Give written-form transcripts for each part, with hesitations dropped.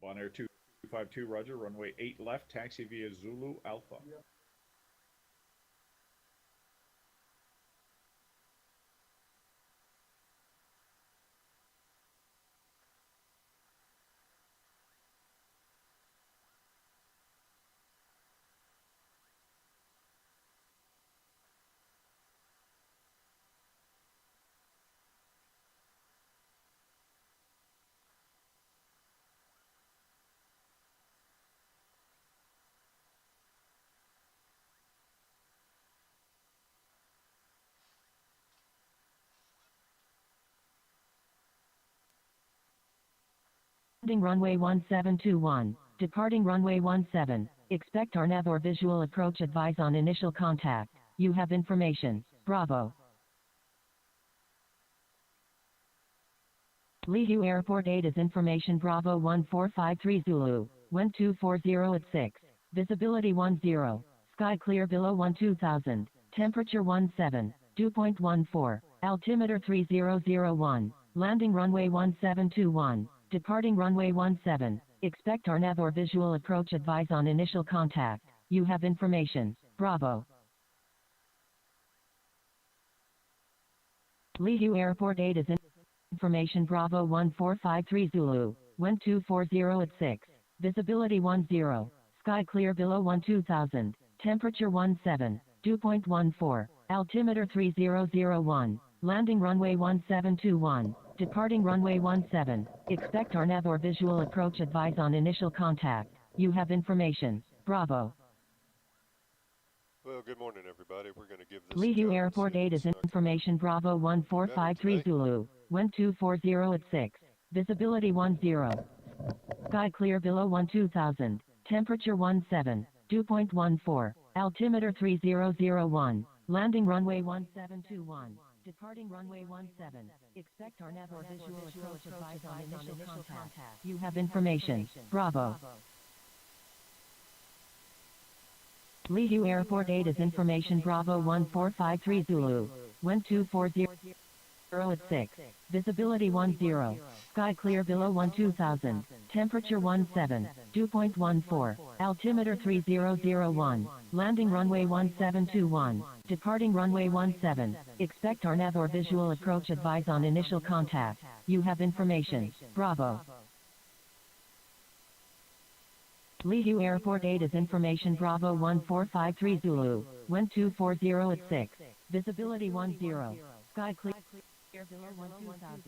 On Air 252, roger. Runway 8 left, taxi via Zulu Alpha. Landing runway 1721, departing runway 17, expect RNAV or visual approach advise on initial contact, you have information, Bravo. Lihu Airport 8 is information Bravo 1453 Zulu, wind 240 at 6, visibility 10, sky clear below 2000, temperature 17, dew point 14, altimeter 3001, landing runway 1721. Departing runway 17, expect RNAV or visual approach advise on initial contact, you have information, Bravo. Lihu Airport 8 is information Bravo 1453 Zulu, wind 240 at 6, visibility 10, sky clear below 2000, temperature 17, dew point 14, altimeter 3001, landing runway 1721. Departing runway 17, expect RNAV or visual approach advise on initial contact, you have information, Bravo. Well, good morning, everybody. We're going to give this Lihu Airport 8 is information Bravo 1453 Zulu, wind 240 at 6, visibility 10, sky clear below 2000, temperature 17, dew point 14, altimeter 3001, landing runway 1721. Departing runway 17, expect RNAV or visual approach advise on initial contact. You have information, Bravo. Lihu Airport 8 is information Bravo 1453 Zulu, wind 240 at 6, visibility 10, sky clear below 2000, temperature 17, dew point 14, altimeter 3001, landing runway 1721, departing runway 17, expect RNAV or visual approach advise on initial contact, you have information, Bravo. Lihu Airport 8 is information Bravo 1453 Zulu, wind 240 at 6, visibility 10, sky clear below 2000,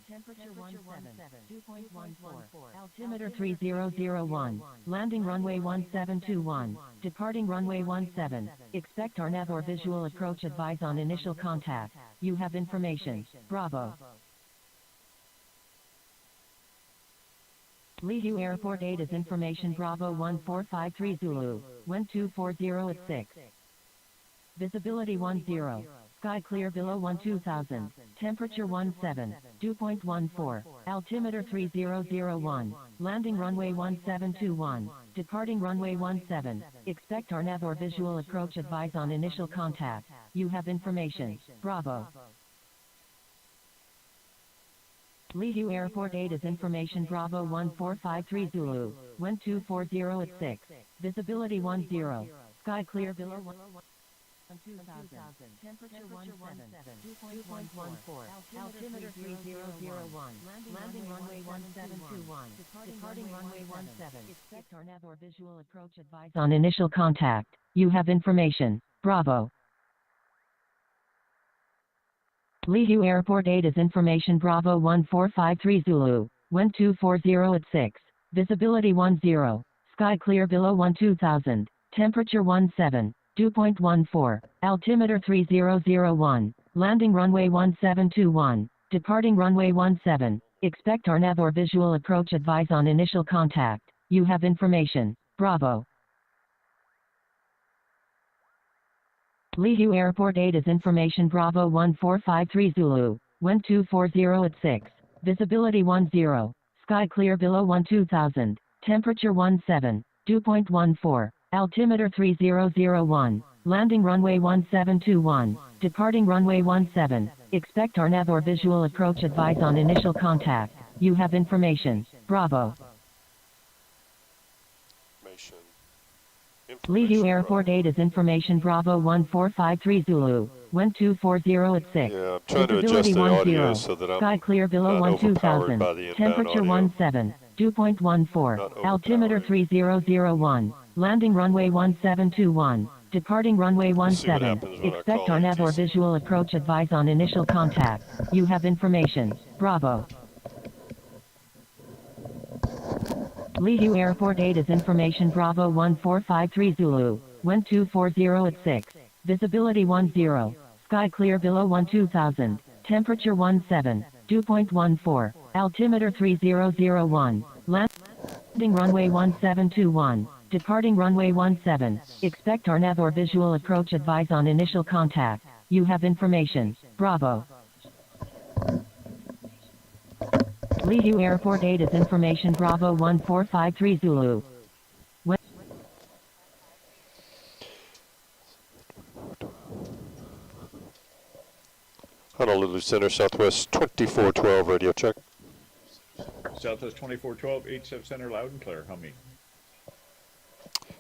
temperature 17, dew point 14, altimeter 3001, landing runway 1721, departing runway 17, expect RNAV or visual approach advise on initial contact, you have information, Bravo. Lihu Airport 8 is information Bravo 1453 Zulu, wind 240 at 6, visibility 10, sky clear below 2000, temperature 17, dew point 14, altimeter 3001, landing runway 1721, departing runway 17, expect RNAV or visual approach advise on initial contact, you have information, Bravo. Lihu Airport 8 is information Bravo 1453 Zulu, wind 240 at 6, visibility 10, sky clear below 2000, temperature 17, dew point 14, altimeter 3001, landing runway 1721, departing runway 17, expect RNAV or visual approach advise on initial contact, you have information, Bravo. Lihu Airport 8 is information Bravo 1453 Zulu, wind 240 at 6, visibility 10, sky clear below 2000, temperature 17, dew point 14, altimeter 3001, landing runway 1721, departing runway 17, expect RNAV or visual approach advise on initial contact, you have information, Bravo. Lihu Airport 8 is information Bravo 1453 Zulu, wind 240 at 6, visibility 10, sky clear below 2000, temperature 17, dew point 14, altimeter 3001, landing runway 1721, departing runway 17, expect RNAV or visual approach advise on initial contact, you have information, Bravo. Leahu Airport 8 is information Bravo 1453 Zulu. Wind 240 at 6. Yeah, I'm trying to adjust Visibility the 10. audio so that I'm Sky clear below not overpowered 12,000. by the inbound Temperature audio. 17. Dew point 14. Not Altimeter overpowering. 3001. Landing runway 1721. Departing runway We'll see what 17. happens when I Expect call RNAV or ATC. visual approach advise on initial contact. You have information. Bravo. Leahu Airport 8 is information Bravo 1453 Zulu. Wind 240 at 6. Visibility 10. Sky clear below 12,000. Temperature 17. Dew point 14. Altimeter 3001. Landing runway 1721. Departing runway 17. Expect RNAV or visual approach advise on initial contact. You have information. Bravo. Leahu Airport 8 is information Bravo 1453 Zulu. Honolulu Center, Southwest 2412, radio check. Southwest 2412, HF Center, loud and clear. Humming.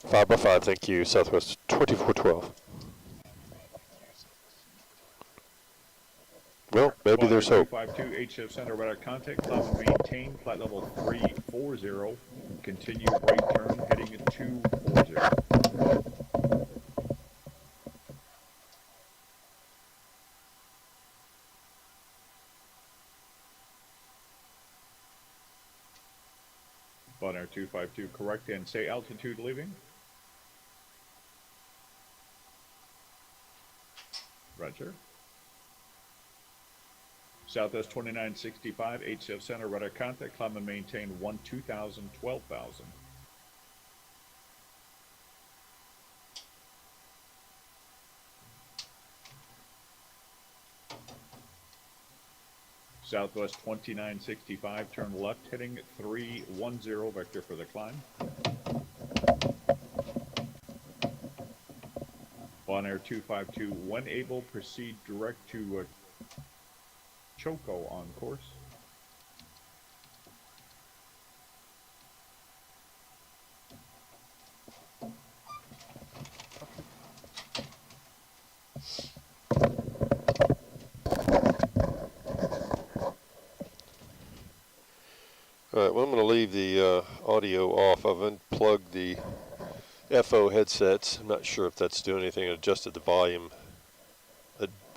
5x5, thank you. Southwest 2412. Well, maybe there's hope. 252, HF Center, radar contact. Climb and maintain. Flight level 340. Continue right turn, heading at 240. Bonaire 252, correct, and say altitude leaving. Roger. Southwest 2965, HF Center, radar contact, climb and maintain 2000, 12,000. Southwest 2965, turn left, heading 310, vector for the climb. Bonaire 252, when able, proceed direct to Choco on course. Alright, well I'm going to leave the audio off. I've unplugged the FO headsets. I'm not sure if that's doing anything. I adjusted the volume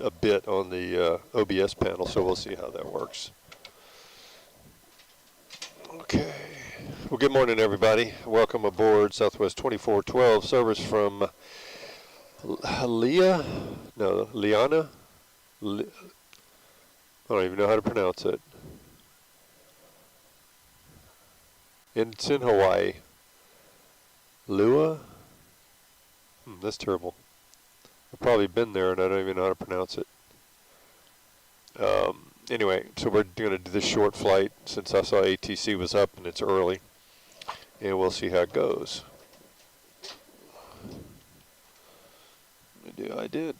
a bit on the OBS panel, so we'll see how that works. Okay. Well, good morning, everybody. Welcome aboard Southwest 2412 service from Liana? I don't even know how to pronounce it. It's in Hawaii. Lua? That's terrible. I've probably been there and I don't even know how to pronounce it. Anyway, so we're going to do this short flight since I saw ATC was up and it's early. And we'll see how it goes. I did.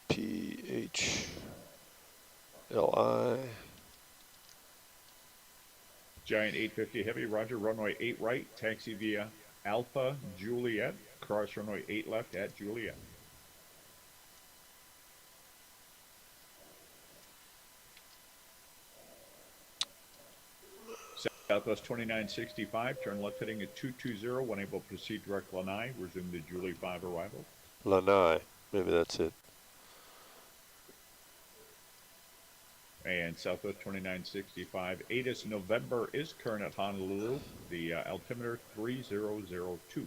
PHLI. Giant 850 heavy, roger, runway 8 right, taxi via Alpha Juliet, cross runway 8 left at Juliet. Southwest 2965, turn left heading at 220, when able proceed direct Lanai, resume the Julie 5 arrival. Lanai, maybe that's it. And Southwest 2965, ATIS November is current at Honolulu, the altimeter 3002.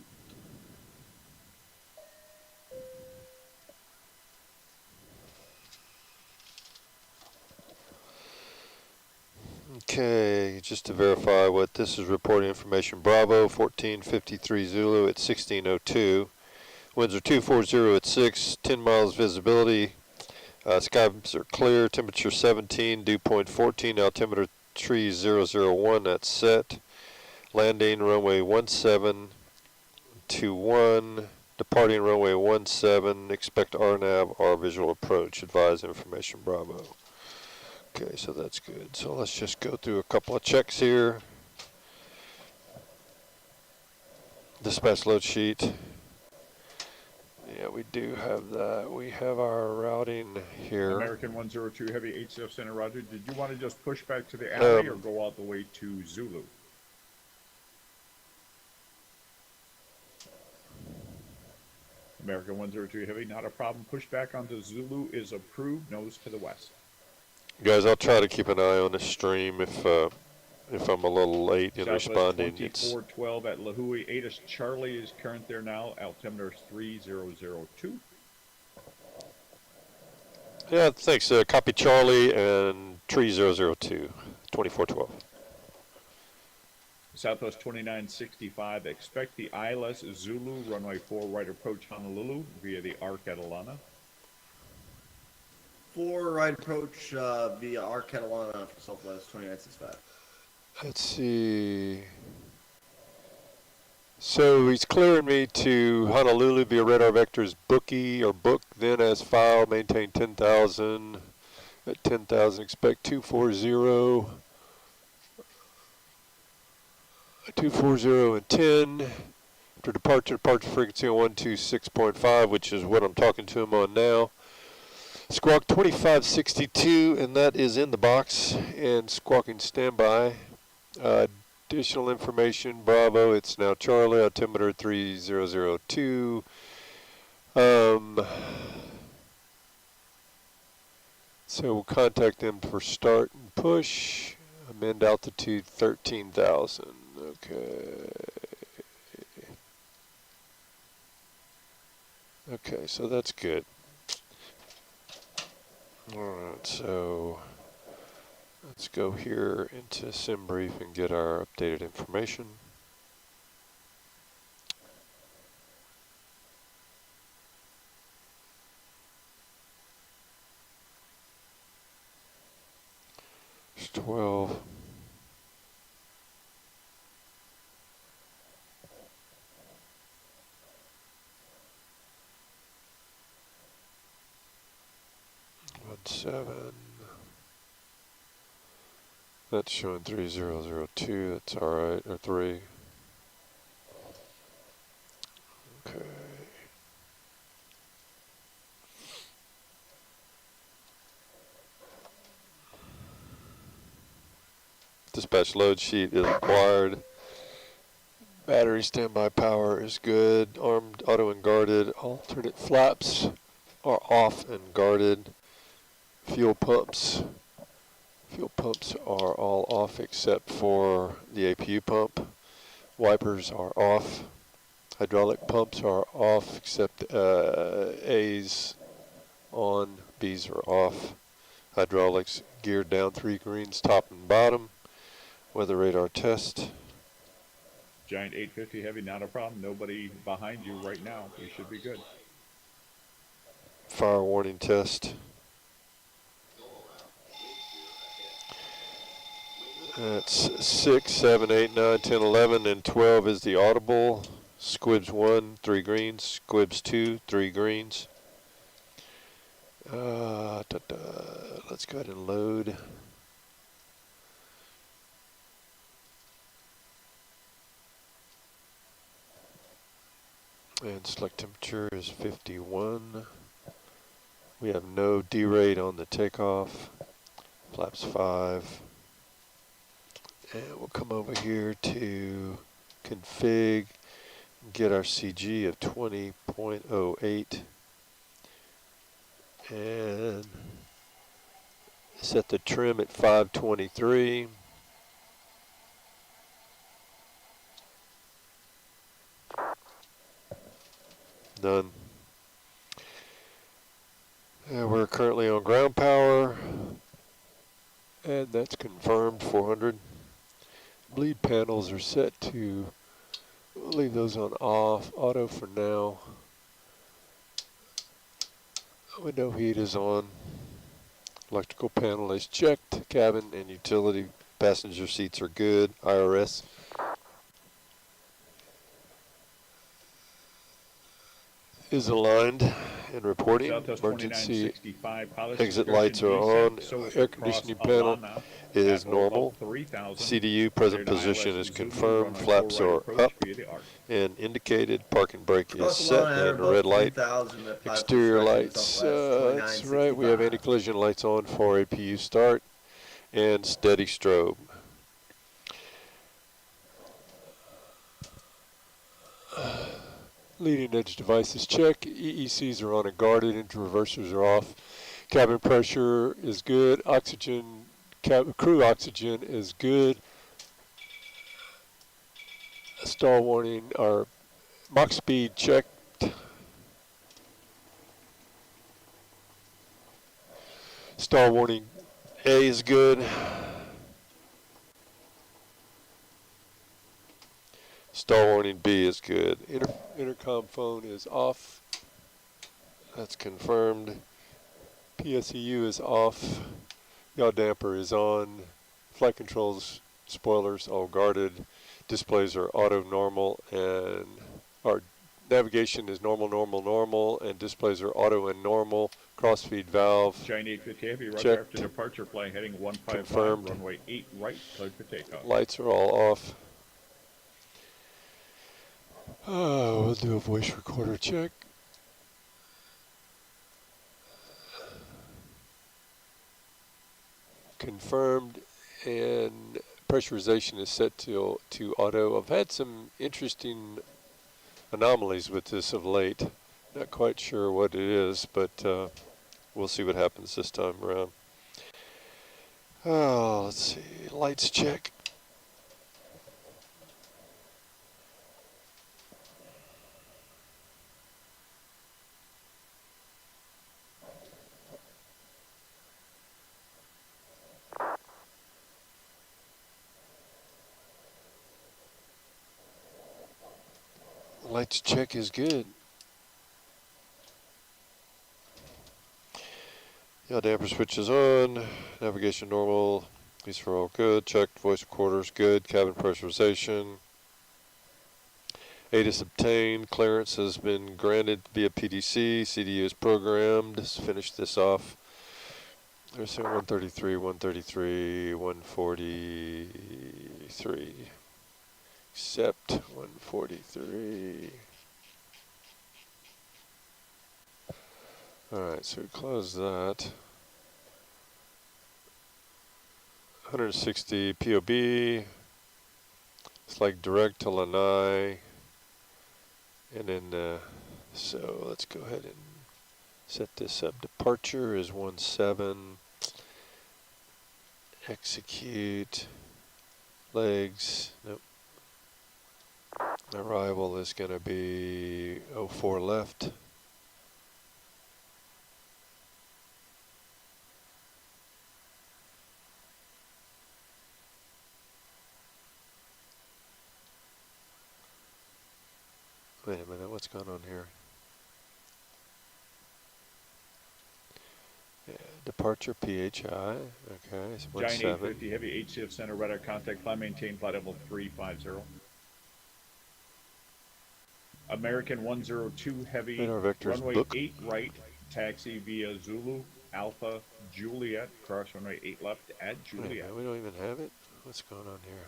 Okay, just to verify what this is reporting information, Bravo 1453 Zulu at 1602. Winds are 240 at 6, 10 miles visibility. Skies are clear, temperature 17, dew point 14, altimeter 3001, that's set. Landing runway 1721, departing runway 17, expect RNAV or visual approach, advise information Bravo. Okay, so that's good. So let's just go through a couple of checks here. Dispatch load sheet. Yeah, we do have that. We have our routing here. American 102 Heavy, HCF Center, Roger. Did you want to just push back to the alley or go all the way to Zulu? American 102 Heavy, not a problem. Push back onto Zulu is approved. Nose to the west. Guys, I'll try to keep an eye on the stream if I'm a little late in Southwest responding. 2412 at Lahui. ATIS Charlie is current there now. Altimeter is 3002. Yeah, thanks. Copy Charlie and 3002, 2412. Southwest 2965, expect the ILS Zulu runway 4 right approach Honolulu via the ARC at Alana. 4 right approach via ARC at Alana for Southwest 2965. Let's see. So he's clearing me to Honolulu via radar vectors bookie or book, then as file, maintain 10,000. At 10,000, expect 240. 240 and 10. After departure frequency on 126.5, which is what I'm talking to him on now. Squawk 2562, and that is in the box, and squawking standby. Additional information, Bravo, it's now Charlie, altimeter 3002. So we'll contact them for start and push. Amend altitude 13,000. Okay. Okay, so that's good. Alright, so let's go here into SimBrief and get our updated information. It's 12. Seven. That's showing 3002. That's all right, or 3. Okay. Dispatch load sheet is required. Battery standby power is good. Armed, auto and guarded. Alternate flaps are off and guarded. Fuel pumps are all off except for the APU pump. Wipers are off. Hydraulic pumps are off except A's on, B's are off. Hydraulics geared down 3 greens, top and bottom. Weather radar test. Giant 850 Heavy, not a problem. Nobody behind you right now. You should be good. Fire warning test. That's 6, 7, 8, 9, 10, 11, and 12 is the audible. Squibs 1, 3 greens. Squibs 2, 3 greens. Let's go ahead and load. And select temperature is 51. We have no D-rate on the takeoff. Flaps 5. And we'll come over here to config, get our CG of 20.08, and set the trim at 523. Done. And we're currently on ground power, and that's confirmed 400. Bleed panels are set to, we'll leave those on off, auto for now. Window heat is on. Electrical panel is checked. Cabin and utility passenger seats are good. IRS is aligned. and reporting. Southwest Emergency 2965, pilot's exit discretion, lights are on. descent SOAP Air across conditioning panel Alana is at or above normal. 3000. CDU present Cleared position ILS is Zulu, confirmed. runway 4 Flaps right are approach up via the arc. and indicated. Parking brake is Cross set Alana at and above red light. 3,000 at pilot's Exterior discretion, lights, Southwest that's right. We have 2965. anti-collision lights on for APU start and steady strobe. Leading edge devices check. EECs are on and guarded. Inter-reversers are off. Cabin pressure is good. Oxygen, crew oxygen is good. Stall warning, or Mach speed checked. Stall warning A is good. Stall warning B is good. Intercom phone is off. That's confirmed. PSEU is off. Yaw damper is on. Flight controls, spoilers all guarded. Displays are auto normal, and our navigation is normal, and displays are auto and normal. Crossfeed valve Giant 850 Heavy, roger checked. after departure, flying heading 155, Confirmed. runway 8 right, cleared for takeoff. Lights are all off. Oh, we'll do a voice recorder check. Confirmed, and pressurization is set to auto. I've had some interesting anomalies with this of late. Not quite sure what it is, but we'll see what happens this time around. Oh, let's see. Lights check. Lights check is good. Yeah, damper switch is on. Navigation normal. These are all good. Checked. Voice recorders good. Cabin pressurization. ATIS obtained. Clearance has been granted via PDC. CDU is programmed. Let's finish this off. There's 133, 133, 143. Accept 143. Alright, so we close that. 160 POB. It's like direct to Lanai. And then, so let's go ahead and set this up. Departure is 17. Execute. Legs. Nope. Arrival is going to be 04 left. Wait a minute, what's going on here? Yeah, departure PHI, okay, it's Giant 17. 850 Heavy, HCF center, radar contact, fly maintain, flight level 350. American 102 Heavy, Radar vectors runway book. 8 right, taxi via Zulu, Alpha, Juliet, cross runway 8 left at Wait a Juliet. minute, we don't even have it? What's going on here?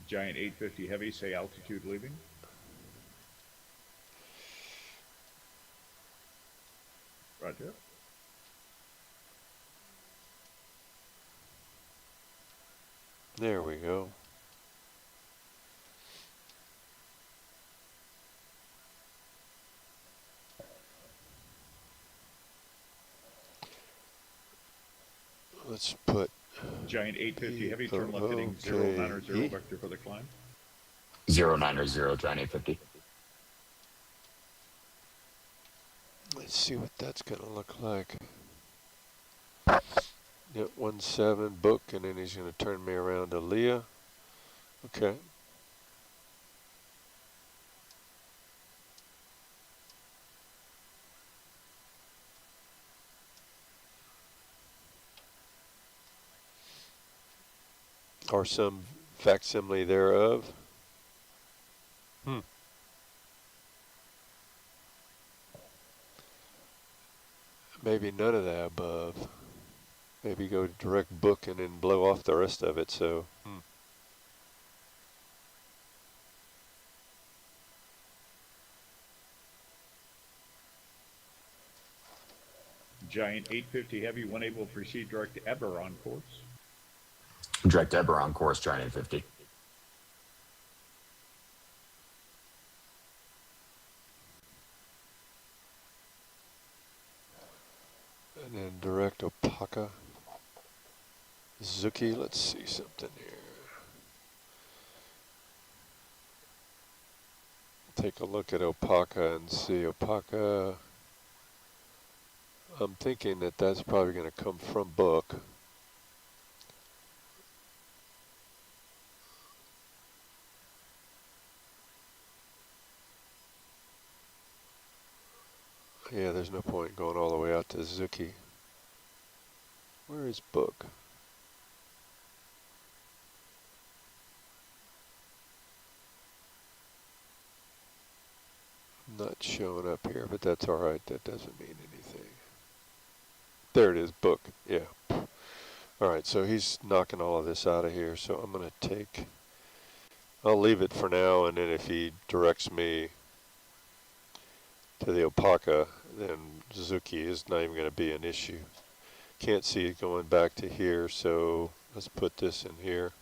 Giant 850 Heavy, say altitude leaving. Roger. There we go. Let's put Giant 850 Heavy, turn left heading okay. 090, vector for the climb. 090, Giant 850. Let's see what that's going to look like. Yep, 17 book, and then he's going to turn me around to Leah. Okay. Are some facsimile thereof. Maybe none of the above. Maybe go direct book and then blow off the rest of it. So, Giant 850 Heavy, when able to proceed direct to Eber on course. Direct Eber on course, Giant 850. and then direct Opaka. Zuki, let's see something here. Take a look at Opaka and see Opaka. I'm thinking that that's probably going to come from book. Yeah, there's no point going all the way out to Zuki. Where is book? Not showing up here, but that's all right. That doesn't mean anything. There it is, book. Yeah. All right, so he's knocking all of this out of here. So I'm going to take, I'll leave it for now, and then if he directs me to the Opaka, then Zuki is not even going to be an issue. Can't see it going back to here, so let's put this in here.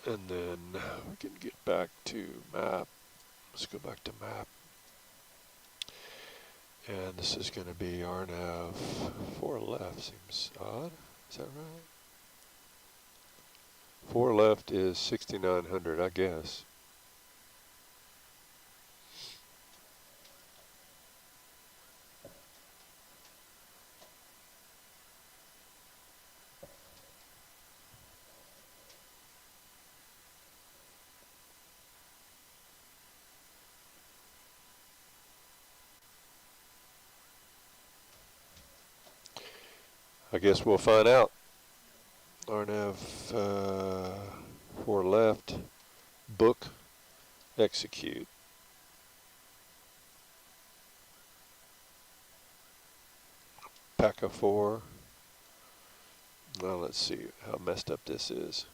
And then we can get back to map. Let's go back to map. And this is going to be RNAV 4 left. Seems odd. Is that right? 4 left is 6,900, I guess. I guess we'll find out. RNAV 4 left, book, execute. PACA 4. Now let's see how messed up this is.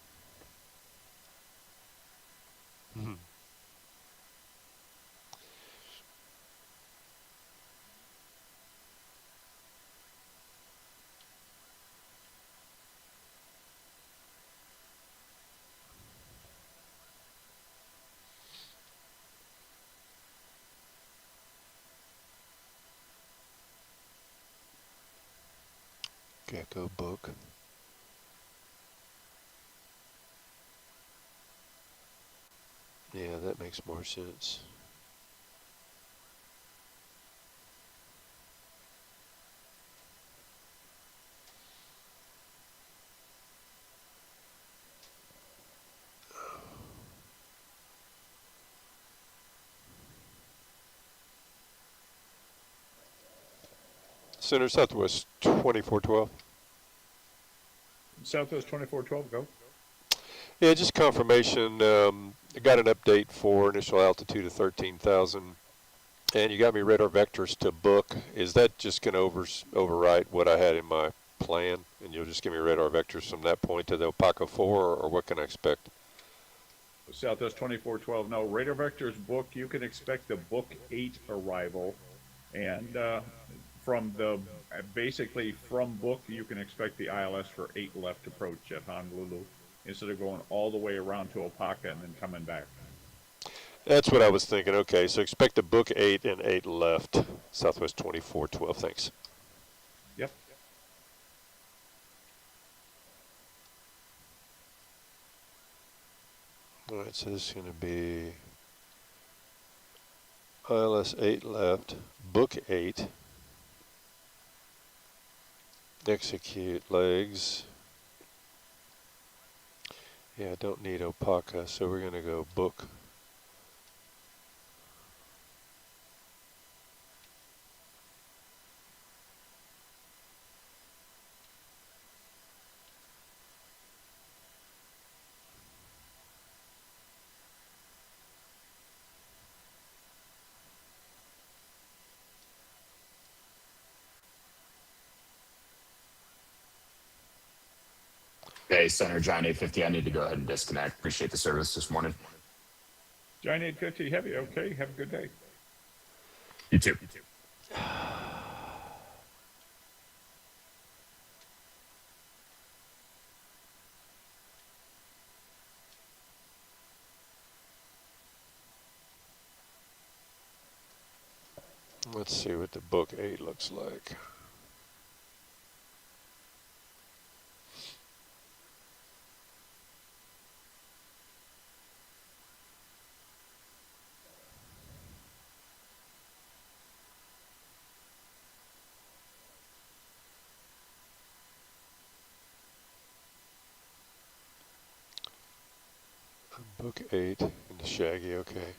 Gecko book. Yeah, that makes more sense. Center Southwest 2412. Southwest 2412, go. Yeah, just confirmation. I got an update for initial altitude of 13,000, and you got me radar vectors to book. Is that just going to overwrite what I had in my plan, and you'll just give me radar vectors from that point to the Opaka 4, or what can I expect? Southwest 2412, no, radar vectors book, you can expect the book 8 arrival, and from the, basically from book, you can expect the ILS for 8 left approach at Honolulu, instead of going all the way around to Opaka and then coming back. That's what I was thinking. Okay, so expect the book 8 and 8 left. Southwest 2412, thanks. Yep. All right, so this is going to be ILS 8 left, book 8, execute legs. Yeah, I don't need Opaka, so we're going to go book. Hey, Center Giant 850, I need to go ahead and disconnect. Appreciate the service this morning. Giant 850 Heavy, okay, have a good day. You too. Let's see what the book 8 looks like. Book 8 in the Shaggy, okay.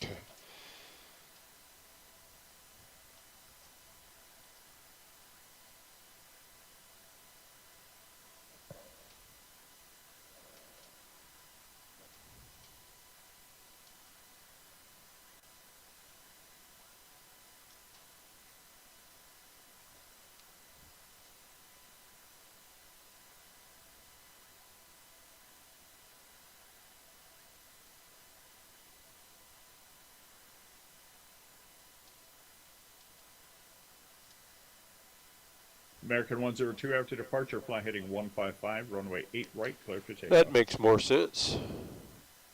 Okay. American 102 after departure, fly heading 155, runway 8 right, clear for takeoff. That makes more sense.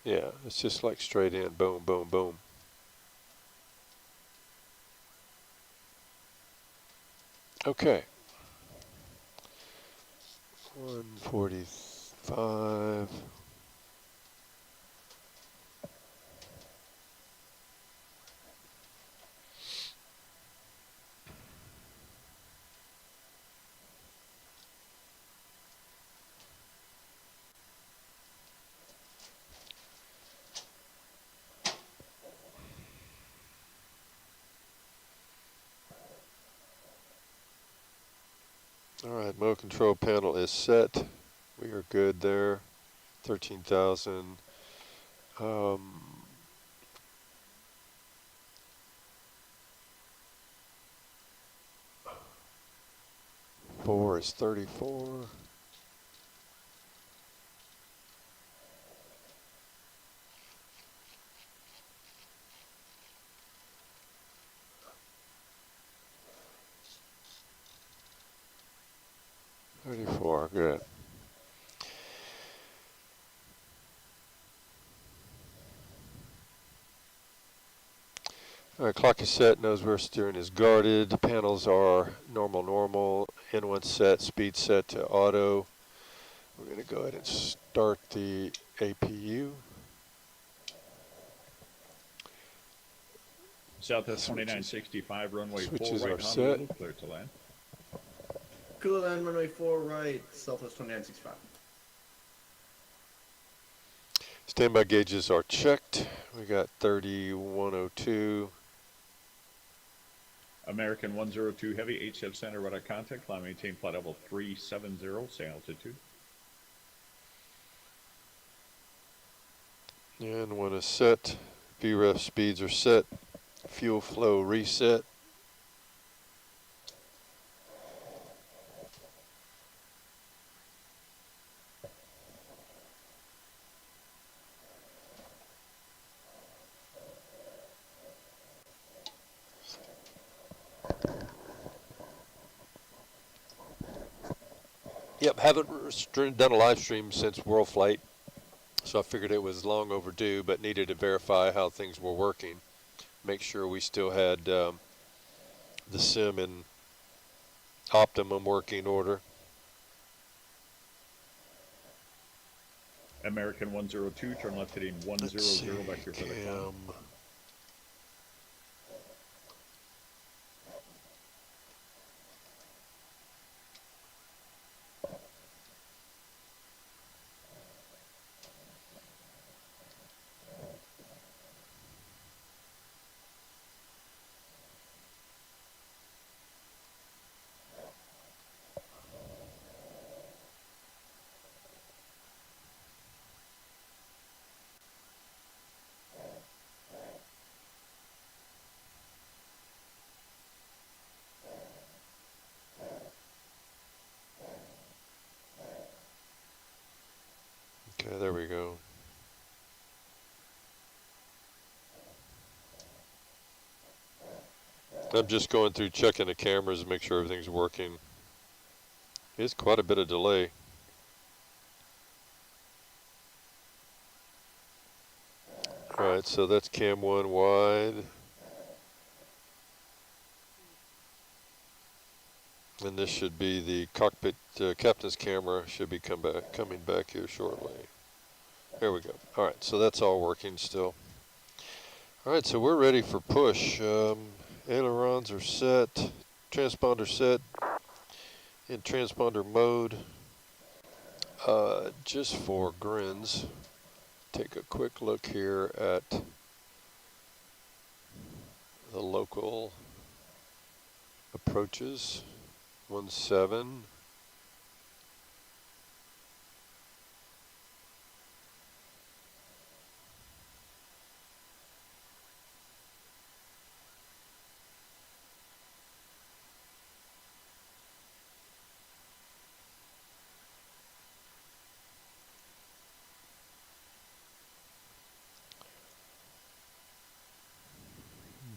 Yeah, it's just like straight in, boom, boom, boom. Okay. 145. All right, mode control panel is set. We are good there. 13,000. 4 is 34. Good. All right, clock is set, nose rear steering is guarded. The panels are normal. N1 set, speed set to auto. We're going to go ahead and start the APU. Southwest 2965, runway 4 Switches right, are set. Honolulu, clear to land. Clear land, runway 4 right, Southwest 2965. Standby gauges are checked. We got 3102. American 102 Heavy, HF center, radar contact, climb maintain flight level 370, say altitude. And one is set. VREF speeds are set. Fuel flow reset. Yep, haven't done a live stream since World Flight, so I figured it was long overdue, but needed to verify how things were working. Make sure we still had the sim in optimum working order. American 102, turn left heading Let's 100 see, vector for the climb. cam. Okay, there we go. I'm just going through checking the cameras to make sure everything's working. It's quite a bit of delay. Alright, so that's cam 1 wide. And this should be the cockpit captain's camera should be coming back here shortly. There we go. Alright, so that's all working still. Alright, so we're ready for push. Ailerons are set. Transponder set in transponder mode. Just for grins, take a quick look here at the local approaches. 17.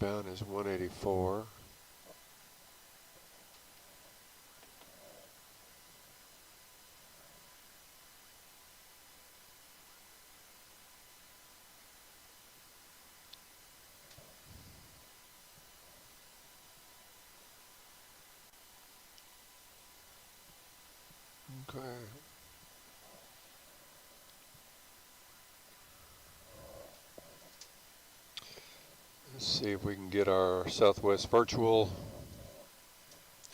Bound is 184. Okay. Let's see if we can get our Southwest Virtual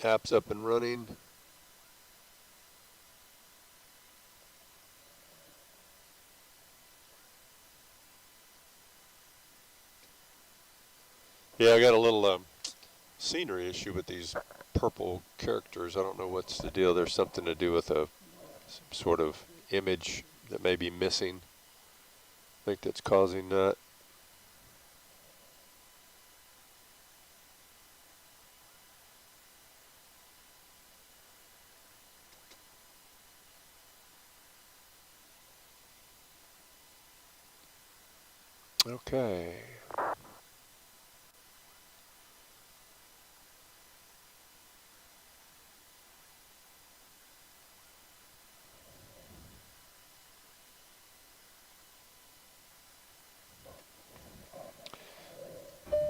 apps up and running. Yeah, I got a little scenery issue with these purple characters. I don't know what's the deal. There's something to do with some sort of image that may be missing. I think that's causing that. Okay.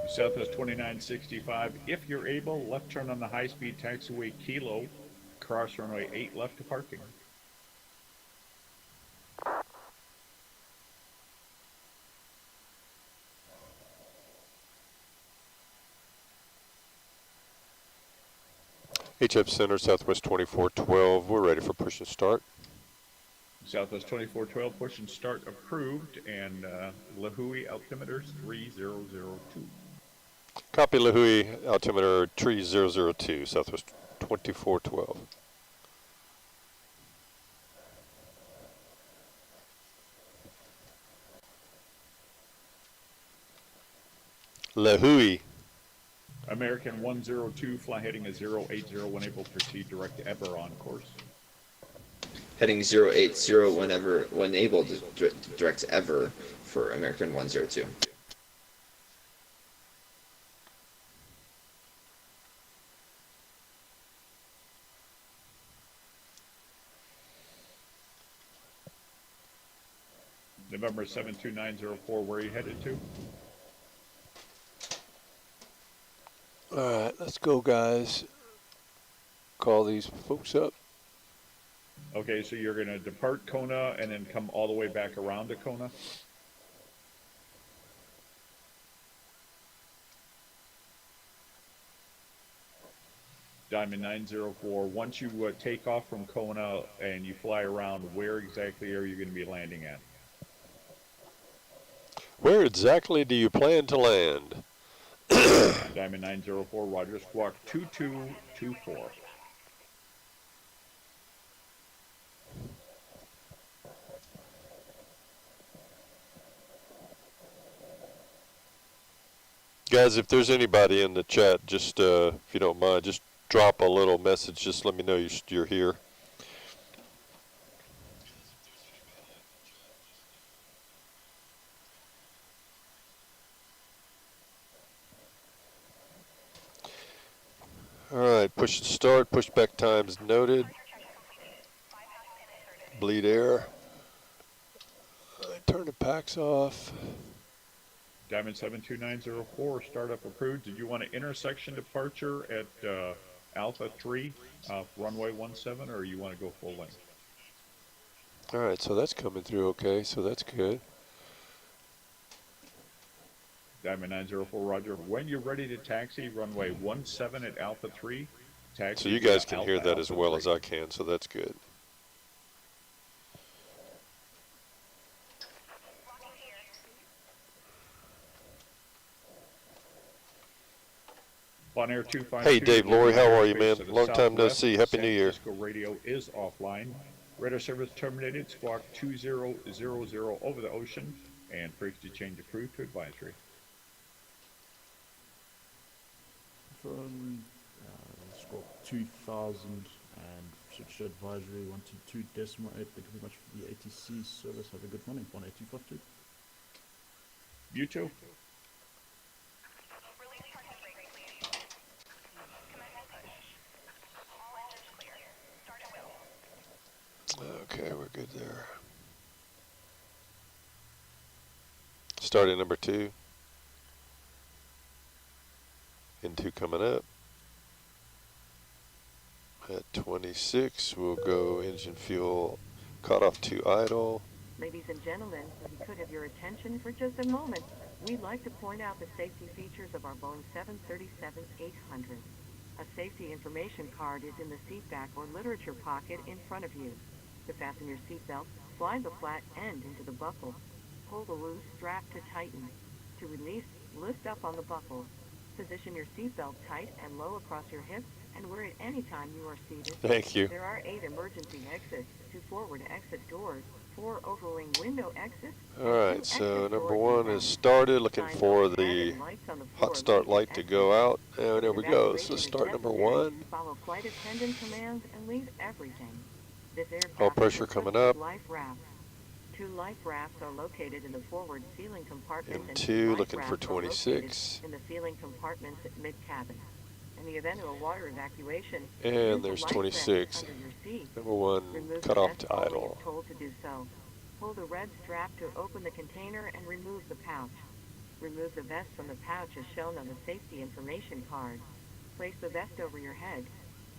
Southwest 2965, if you're able, left turn on the high-speed taxiway Kilo, cross runway 8 left to parking. HF Center, Southwest 2412. We're ready for push and start. Southwest 2412, push and start approved, and Lahui altimeter's 3002. Copy Lahui altimeter 3002, Southwest 2412. Lahui. American 102, fly heading a 080 when able, proceed direct to Eberron course. Heading 080 when able to direct ever for American 102. November 72904, where are you headed to? All right, let's go, guys. Call these folks up. Okay, so you're gonna depart Kona and then come all the way back around to Kona? Diamond 904, once you take off from Kona and you fly around, where exactly are you gonna be landing at? Where exactly do you plan to land? Diamond 904, Roger, squawk 2224. Guys, if there's anybody in the chat, just if you don't mind, just drop a little message. Just let me know you're here. All right, push to start. Pushback times noted. Bleed air. Turn the packs off. Diamond 72904, startup approved. Did you want an intersection departure at Alpha 3, runway 17, or you want to go full length? All right, so that's coming through okay, so that's good. Diamond 904, Roger. When you're ready to taxi, runway 17 at Alpha 3, taxi So you via guys can hear that as Alpha well 3. as I can, so that's good. Bonaire 252. Hey, Dave Laurie, how are you, man? To the Long time no southwest, see. Happy San New Year. Francisco radio is offline. Radar service terminated. Squawk 2000 over the ocean, and frequency change of crew to advisory. From squawk 2000 and switch to advisory 122.8. Thank you very much for the ATC service. Have a good morning. 18252. You too. Okay, we're good there. Starting number 2. Into coming up. At 26, we'll go engine fuel cutoff to idle. Ladies and gentlemen, if we could have your attention for just a moment, we'd like to point out the safety features of our Boeing 737-800. A safety information card is in the seat back or literature pocket in front of you. To fasten your seatbelt, slide the flat end into the buckle. Pull the loose strap to tighten. To release, lift up on the buckle. Position your seatbelt tight and low across your hips and wear it any time you are seated. Thank you. There are 8 emergency exits, 2 forward exit doors, 4 overwing window exits. All right, so number 1 is started. Looking for the hot start light to go out. And there we go. So start number 1. Follow flight attendant commands and leave everything. This aircraft All pressure coming up. Life rafts. 2 life rafts are located in the forward ceiling compartments. M2 looking for 26. In the ceiling compartments at mid-cabin. In the event of a water evacuation, And there's 26. Number 1 cut off to idle. Told to do so. Pull the red strap to open the container and remove the pouch. Remove the vest from the pouch as shown on the safety information card. Place the vest over your head.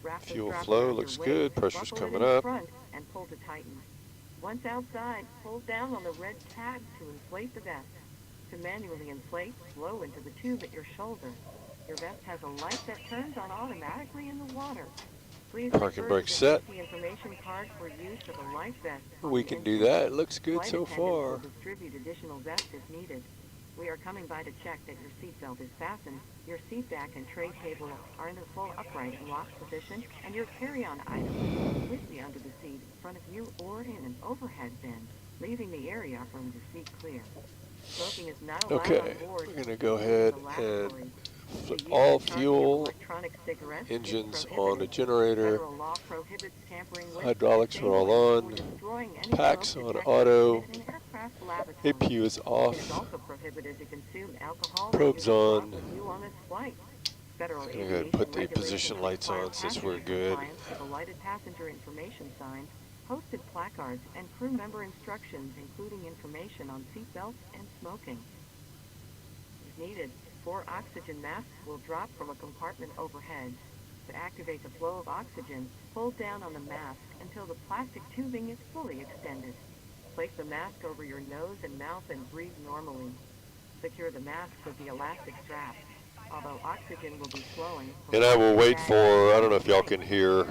Wrap the Fuel strap flow around looks your good. waist, Pressure's buckle it coming in up. front, and pull to tighten. Once outside, pull down on the red tab to inflate the vest. To manually inflate, blow into the tube at your shoulder. Your vest has a light that turns on automatically in the water. Please Parking refer brake to the set. safety information card for use of a life vest. We can do that. It looks good Flight so attendants far. will distribute additional vests if needed. We are coming by to check that your seatbelt is fastened, your seat back and tray table are in the full upright and locked position, and your carry-on items are completely under the seat in front of you or in an overhead bin, leaving the area from your seat clear. Smoking is not allowed Okay, on board. we're going to go ahead and flip all fuel, engines on the generator, hydraulics are all on, packs on auto, APU is off, probes on. I'm going to go ahead and put the position lights on since we're good. Posted placards and crew member instructions including information on seatbelts and smoking. If needed, 4 oxygen masks will drop from a compartment overhead. To activate the flow of oxygen, hold down on the mask until the plastic tubing is fully extended. Place the mask over your nose and mouth and breathe normally. Secure the mask with the elastic strap. Although oxygen will be flowing, And I will wait for, I don't know if y'all can hear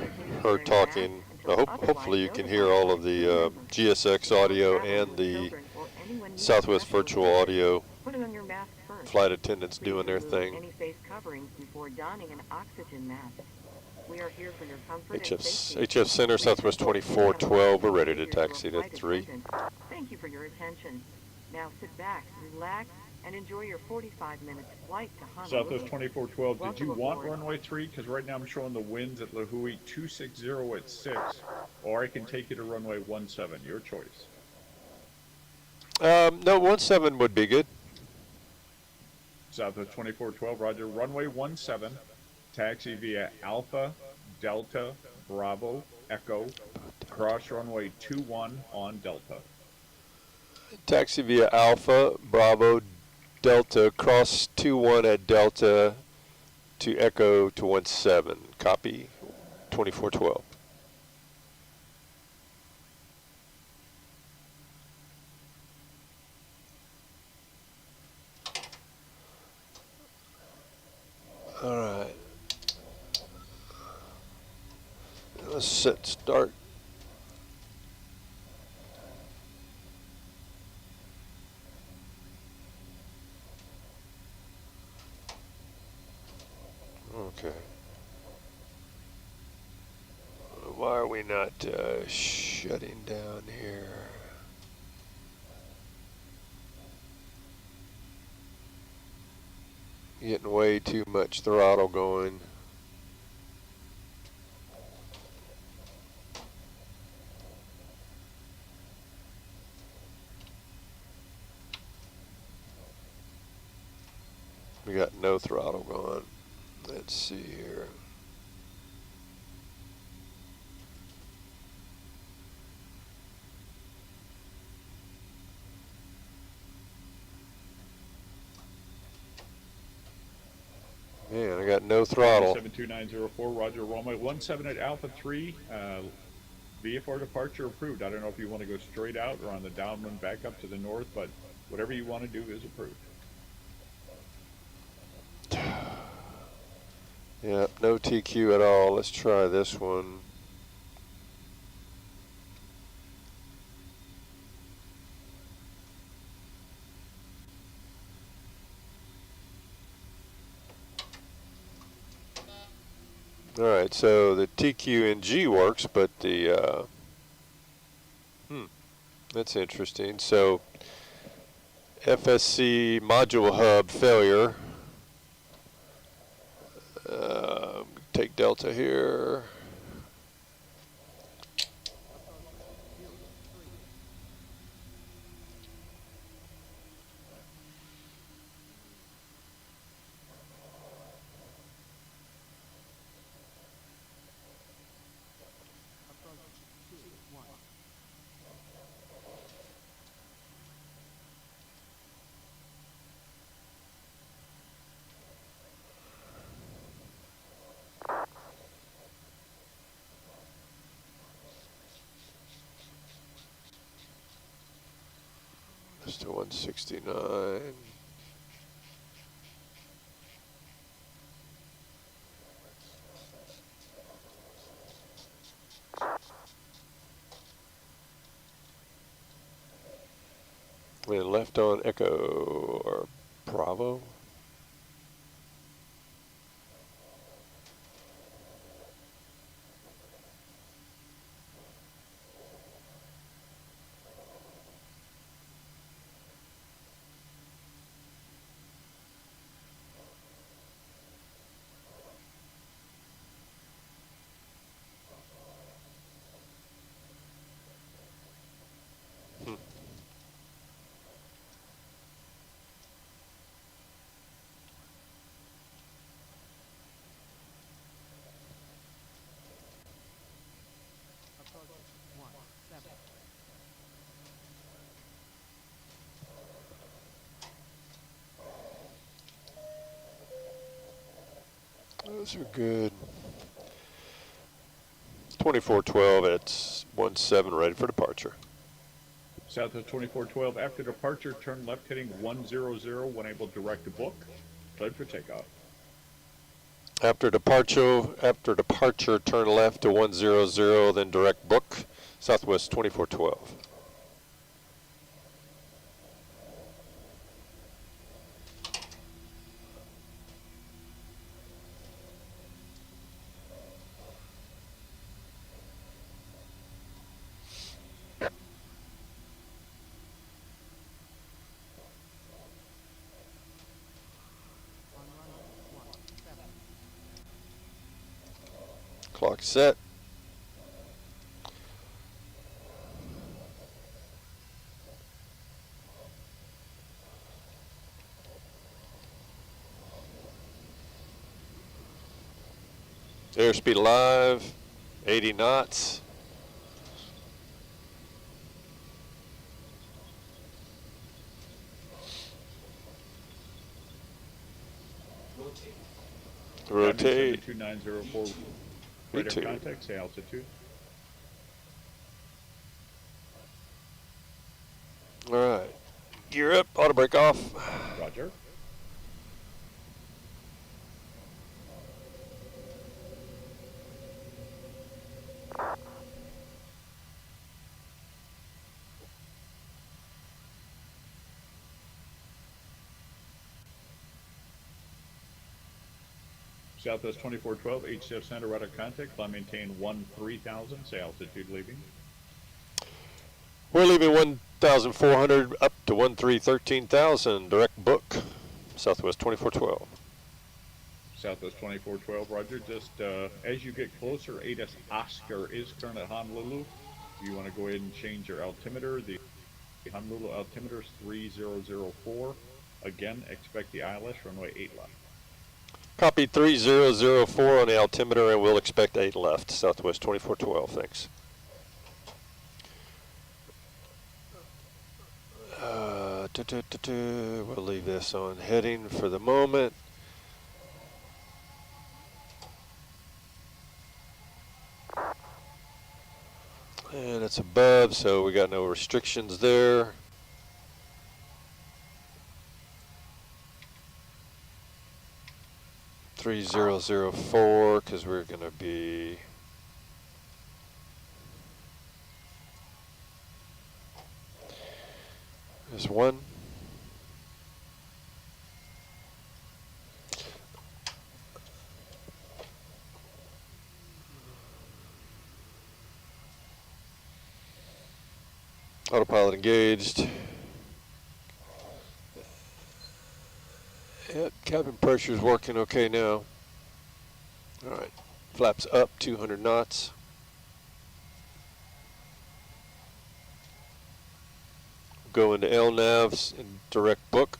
her talking. Hopefully you can hear all of the GSX audio and the Southwest virtual audio Put it on your mask first. flight attendants Please doing their remove thing. any face coverings before donning an oxygen mask. We are here for your comfort and safety. HF Center, Southwest 2412, we're ready to taxi to 3. Thank you for your attention. Now sit back, relax, and enjoy your 45-minute flight to Honolulu. Southwest 2412, did Welcome you want aboard. runway 3? Because right now I'm showing the winds at Lahui 260 at 6, or I can take you to runway 17. Your choice. No, 17 would be good. Southwest 2412, roger. Runway 17, taxi via Alpha, Delta, Bravo, Echo, cross runway 21 on Delta. Taxi via Alpha, Bravo, Delta, cross 21 at Delta to Echo to 17. Copy, 2412. All right. Let's set start. Okay. Why are we not shutting down here? Getting way too much throttle going. We got no throttle going. Let's see here. Man, I got no throttle. 72904, roger. Runway 17 at Alpha 3, VFR departure approved. I don't know if you want to go straight out or on the downwind back up to the north, but whatever you want to do is approved. Yep, no TQ at all. Let's try this one. All right, so the TQ and G works, but the that's interesting. So FSC module hub failure. Take Delta here. Just to 169. And left on Echo or Bravo. Those are good. 2412 at 17, ready for departure. Southwest 2412, after departure, turn left heading 100 when able, direct to book. Cleared for takeoff. After departure, turn left to 100, then direct book, Southwest 2412. Clock set. Airspeed alive, 80 knots. Rotate. 72904, radar Me too. contact, say altitude. All right. Gear up, auto brake off. Roger. Southwest 2412, HCF Center, radar contact, climb maintain 13,000, say altitude leaving. We're leaving 1,400 up to 13,000, direct book, Southwest 2412. Southwest 2412, roger. Just as you get closer, ATIS Oscar is current at Honolulu. You want to go ahead and change your altimeter. The Honolulu altimeter is 3004. Again, expect the ILS runway 8 left. Copy 3004 on the altimeter, and we'll expect 8 left, Southwest 2412, thanks. We'll leave this on heading for the moment. And it's above, so we got no restrictions there. $3004, because we're going to be there's one. Autopilot engaged. Yep, cabin pressure is working okay now. All right, flaps up 200 knots. Go into LNAVs and direct book.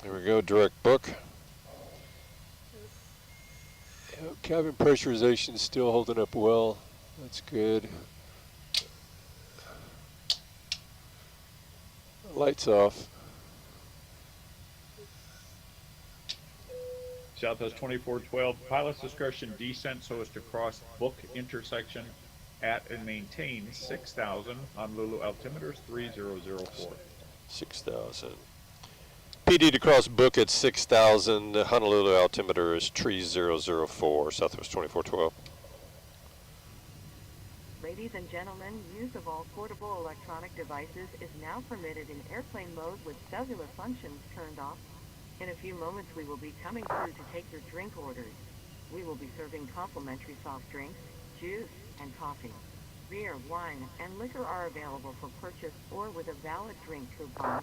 There we go, direct book. Yep, cabin pressurization is still holding up well. That's good. Lights off. Southwest 2412, pilot's discretion descent so as to cross book intersection at and maintain 6,000. Honolulu altimeter is 3004. 6,000. PD to cross book at 6,000. The Honolulu altimeter is 3004, Southwest 2412. Ladies and gentlemen, use of all portable electronic devices is now permitted in airplane mode with cellular functions turned off. In a few moments, we will be coming through to take your drink orders. We will be serving complimentary soft drinks, juice, and coffee. Beer, wine, and liquor are available for purchase or with a valid drink coupon.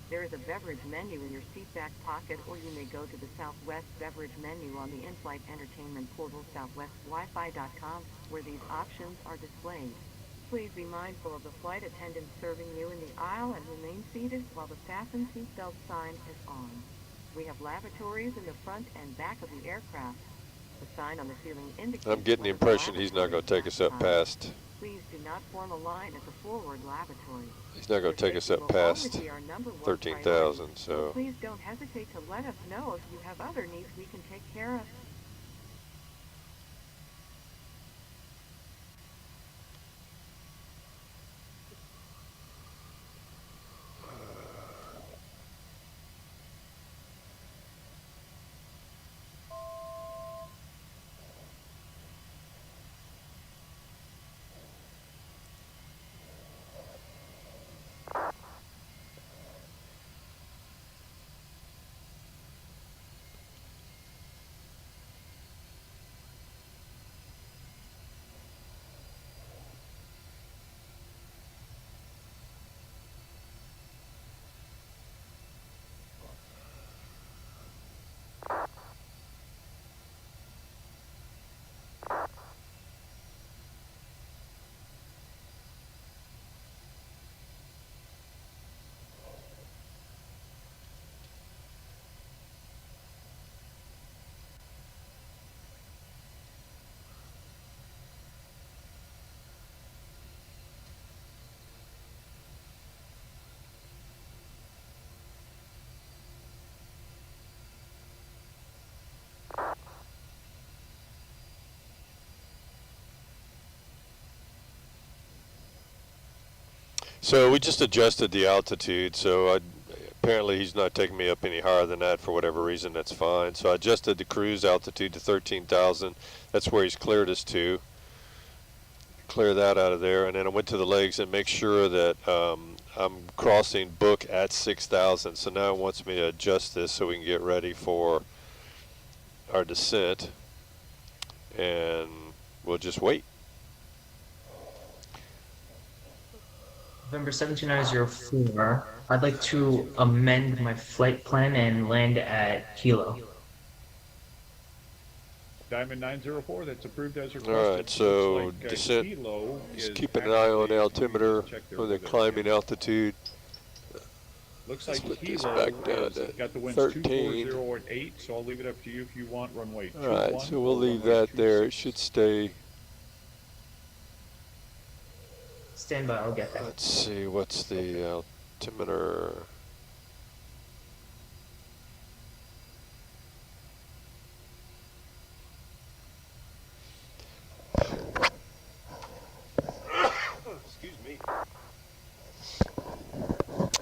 There is a beverage menu in your seat back pocket, or you may go to the Southwest beverage menu on the in-flight entertainment portal southwestwifi.com, where these options are displayed. Please be mindful of the flight attendants serving you in the aisle and remain seated while the fasten seatbelt sign is on. We have lavatories in the front and back of the aircraft. The sign on the ceiling indicates I'm getting the whether impression he's not going to take us up past. Please do not form a line at the forward lavatory. He's not going to take us up past 13,000. So Please don't hesitate to let us know if you have other needs we can take care of. So we just adjusted the altitude, so apparently he's not taking me up any higher than that for whatever reason. That's fine. So I adjusted the cruise altitude to 13,000. That's where he's cleared us to. Clear that out of there, and then I went to the legs and make sure that I'm crossing book at 6,000. So now it wants me to adjust this so we can get ready for our descent, and we'll just wait. November 17904, I'd like to amend my flight plan and land at Kilo. Diamond 904, that's approved as requested. All right, so Looks like, descent, Kilo just is keeping an eye on actually- altimeter check their for the weather. climbing altitude. Looks Let's like put this Kilo back down is, to got the winds 13. 240 at 8, so I'll leave it up to you if you want runway 21. All right, so we'll or leave runway that there. It 26. should stay. Stand by, I'll get that. Let's see, what's the altimeter? Excuse me.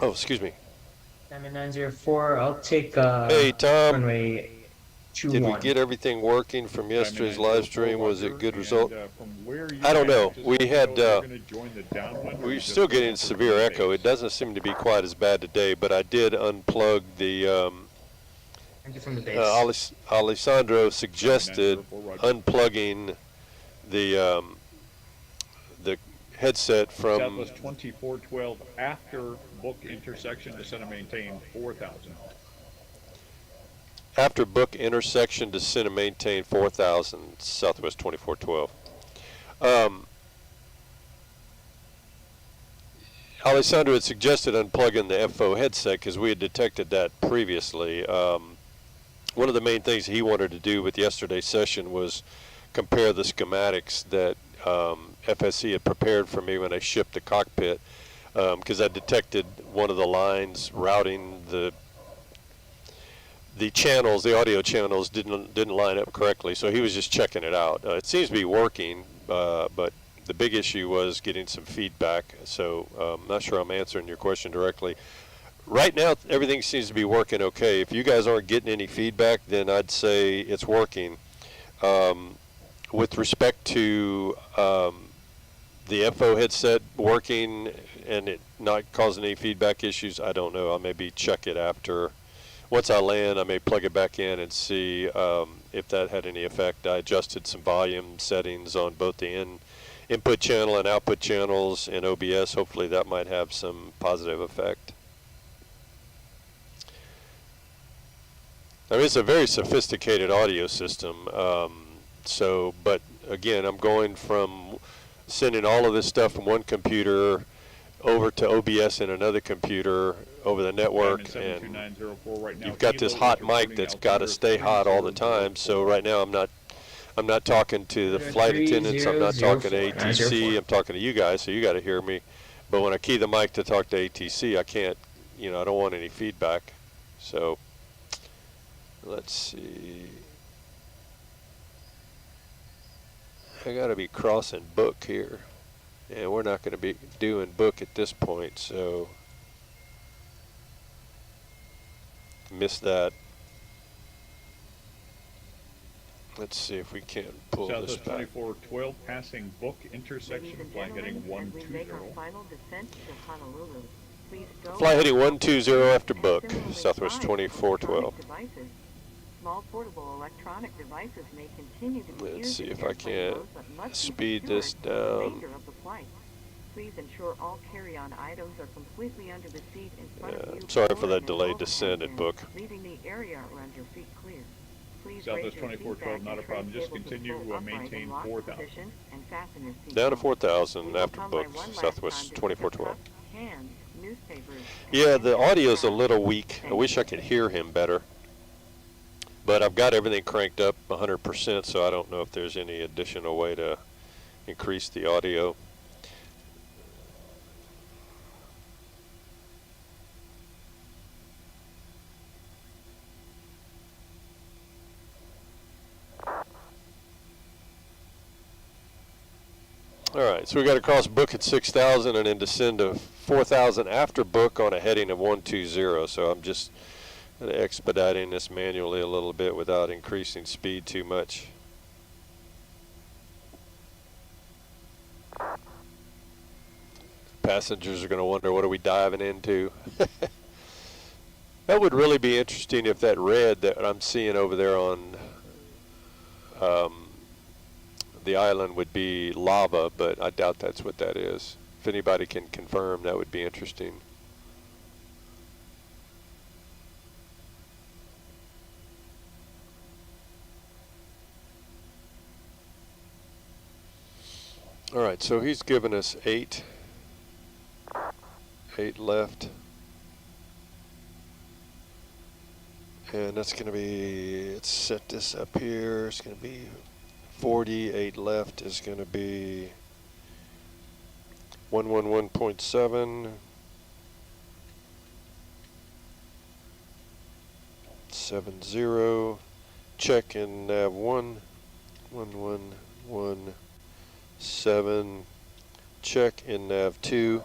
Oh, excuse me. Diamond 904, I'll take Hey, Tom. runway Did we 21. get everything working from yesterday's Diamond live stream? 904 Was it a Roger, good and, result? from where you I don't know. at, just We let me had, know if you're gonna join the downwind or We're just still go getting up to severe the echo. base. It doesn't seem to be quite as bad today, but I did unplug the. Thank you from the base. Alessandro suggested 904 Roger. unplugging the headset from. Southwest 2412 after book intersection, descend and maintain 4,000. After book intersection, descend and maintain 4,000, Southwest 2412. Alessandro had suggested unplugging the FO headset because we had detected that previously. One of the main things he wanted to do with yesterday's session was compare the schematics that FSC had prepared for me when I shipped the cockpit, because I detected one of the lines routing the channels, the audio channels didn't line up correctly, so he was just checking it out. It seems to be working, but the big issue was getting some feedback. So I'm not sure I'm answering your question directly. Right now, everything seems to be working okay. If you guys aren't getting any feedback, then I'd say it's working. With respect to the FO headset working and it not causing any feedback issues, I don't know. I'll maybe check it after. Once I land, I may plug it back in and see if that had any effect. I adjusted some volume settings on both the input channel and output channels in OBS. Hopefully that might have some positive effect. I mean, it's a very sophisticated audio system. But again, I'm going from sending all of this stuff from one computer over to OBS in another computer over the network, and 72904 right now. you've got this Kilo hot is mic reporting that's got to altimeter stay hot all the 3004. time. So right now I'm not talking to the flight attendants. I'm not talking to 3004. ATC. I'm talking to you guys, so you got to hear me. But when I key the mic to talk to ATC, I can't. I don't want any feedback. So let's see. I got to be crossing book here, and we're not going to be doing book at this point. So miss that. Let's see if we can pull this Southwest back. 2412 passing book intersection, Ladies and fly heading gentlemen, as we make our 120. final descent to Honolulu, please go Fly heading 120 after and book, similarly Southwest fly 2412. electronic devices. Small portable electronic devices may continue to be Let's used see in if I airplane can modes, but must be speed secured this for the down. remainder of the flight. Please ensure all carry-on items are completely under the seat in front of you. Sorry for before that and delayed overhead descent at bins, book. leaving the area around your feet clear. Please Southwest raise your 2412, seat back not a and problem. tray Just cable to continue, pull upright maintain in locked 4,000. position and fasten your seat Down to belt. 4,000 We will after come by book, one last Southwest time to pick up 2412. cups, cans, newspapers, and Yeah, the essential audio's a trash. little weak. I wish I could hear him better. But I've got everything cranked up 100%, so I don't know if there's any additional way to increase the audio. Alright, so we got to cross book at 6,000 and then descend to 4,000 after book on a heading of 120. So I'm just expediting this manually a little bit without increasing speed too much. Passengers are going to wonder, what are we diving into? That would really be interesting if that red that I'm seeing over there on the island would be lava, but I doubt that's what that is. If anybody can confirm, that would be interesting. Alright, so he's given us 8 left. And that's going to be, let's set this up here, it's going to be 48 left is going to be 111.7, 70, check in nav 1, 1117, check in nav 2,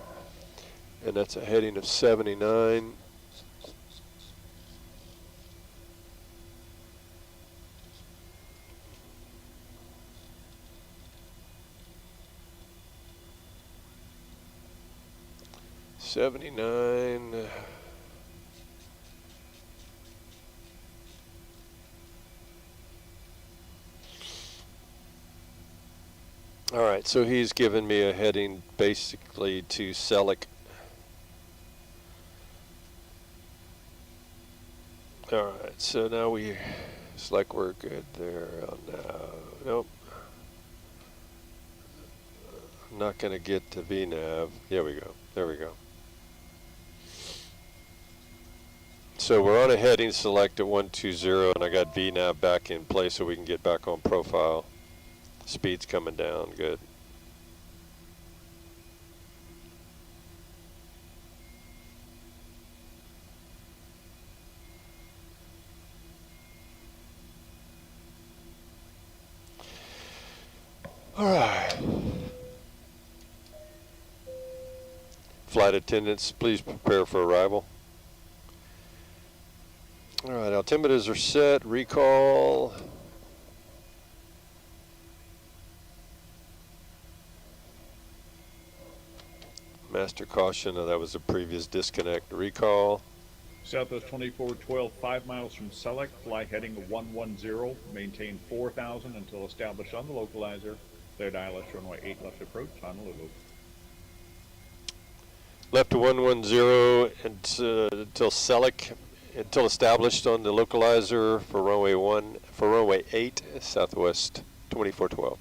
and that's a heading of 79. $79. All right, so he's given me a heading basically to Selleck. All right, so now it's like we're good there. Nope. I'm not going to get to VNAV. There we go. There we go. So we're on a heading select at 120, and I got VNAV back in place so we can get back on profile. Speed's coming down. Good. All right. Flight attendants, please prepare for arrival. All right, altimeters are set. Recall. Master caution. That was a previous disconnect. Recall. Southwest 2412, 5 miles from Selleck, fly heading 110, maintain 4,000 until established on the localizer. Cleared ILS runway 8 left approach, Honolulu. Left to 110 until Selleck, until established on the localizer for runway 8, Southwest 2412.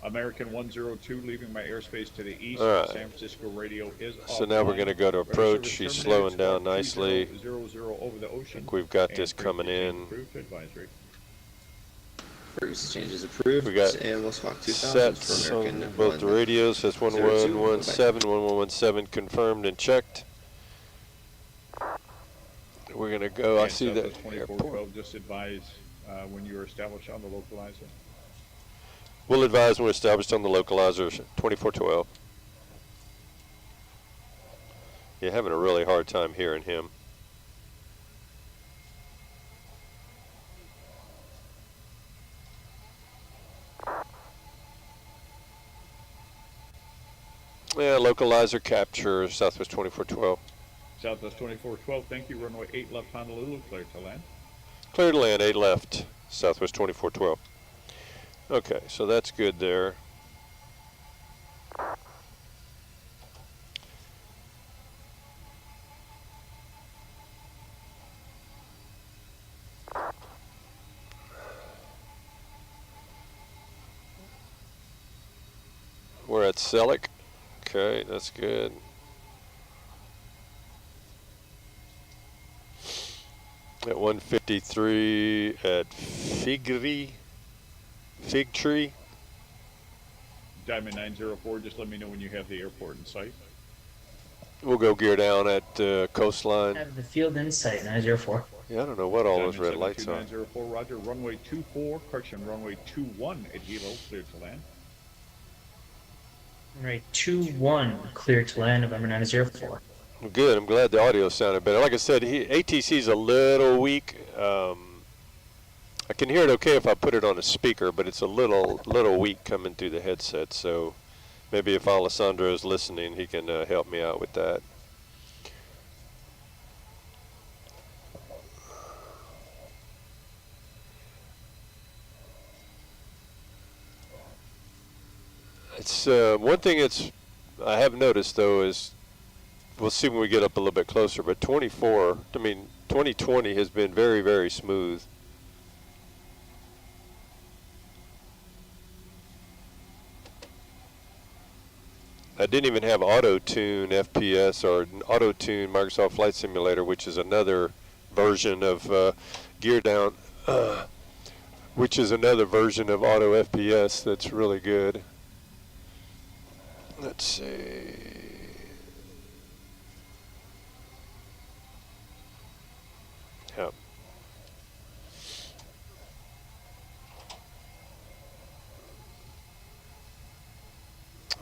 American 102 leaving my airspace to the east. All right. San Francisco radio is So now we're offline. going to go to Weather approach. service She's terminated, slowing down squawk nicely. 2000 over the I ocean. think we've got And this coming frequency in. approved advisory. Frequency change is approved. We got and we'll squawk 2000 sets for American on both the radios. That's 1117, 1117 confirmed and checked. We're going to go. I And see that Southwest airport. 2412, just advise when you're established on the localizer. We'll advise when we're established on the localizer, 2412. You're having a really hard time hearing him. Yeah, localizer capture, Southwest 2412. Southwest 2412, thank you. Runway 8 left Honolulu, clear to land. Clear to land, 8 left, Southwest 2412. Okay, so that's good there. We're at Selleck. Okay, that's good. At 153 at Fig Tree. Diamond 904, just let me know when you have the airport in sight. We'll go gear down at I Coastline. have the field in sight, 904. Yeah, I don't know what all those Diamond red lights are. 72904, roger. Runway 24, correction, runway 21 at Hilo, clear to land. Right, 2-1, clear to land, November 904. Good. I'm glad the audio sounded better. Like I said, ATC's a little weak. I can hear it okay if I put it on a speaker, but it's a little weak coming through the headset. So maybe if Alessandro is listening, he can help me out with that. It's one thing I have noticed though is we'll see when we get up a little bit closer, but 2020 has been very, very smooth. I didn't even have auto-tune FPS or auto-tune Microsoft Flight Simulator, which is another version of gear down, which is another version of auto FPS that's really good. Let's see. Yep.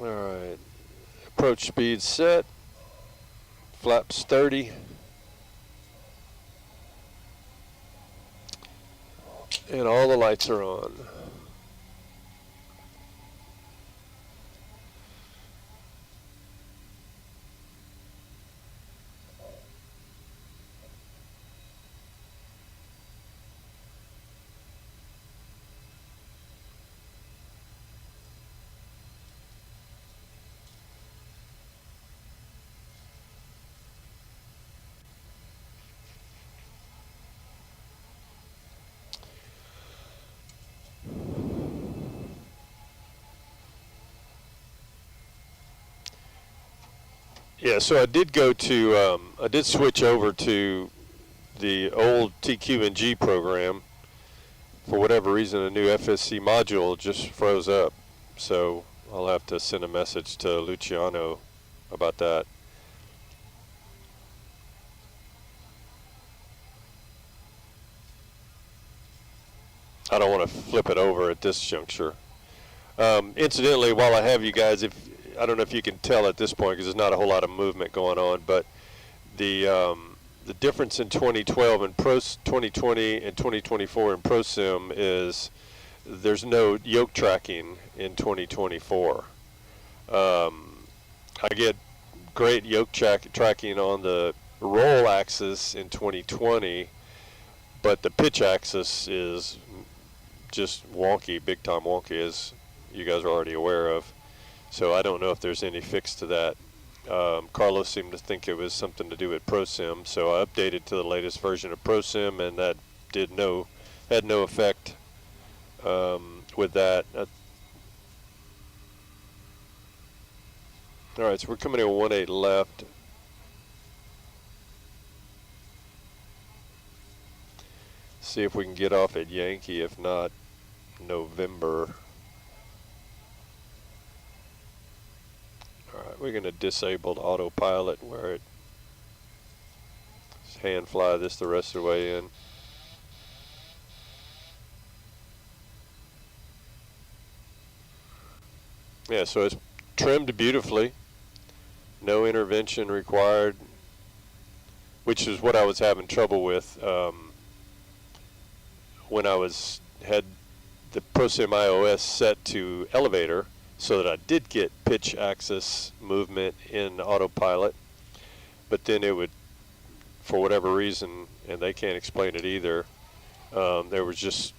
All right. Approach speed set. Flaps 30. And all the lights are on. Yeah, so I did go to, I did switch over to the old TQ&G program. For whatever reason, a new FSC module just froze up. So I'll have to send a message to Luciano about that. I don't want to flip it over at this juncture. Incidentally, while I have you guys, I don't know if you can tell at this point because there's not a whole lot of movement going on, but the difference in 2012 and 2020 and 2024 in ProSim is there's no yoke tracking in 2024. I get great yoke tracking on the roll axis in 2020, but the pitch axis is just wonky, big time wonky, as you guys are already aware of. So I don't know if there's any fix to that. Carlos seemed to think it was something to do with ProSim, so I updated to the latest version of ProSim, and that had no effect with that. All right, so we're coming in 18 left. See if we can get off at Yankee, if not November. All right, we're going to disable the autopilot where it hand fly this the rest of the way in. Yeah, so it's trimmed beautifully. No intervention required, which is what I was having trouble with when I had the ProSim iOS set to elevator, so that I did get pitch axis movement in autopilot, but then it would, for whatever reason, and they can't explain it either, there was just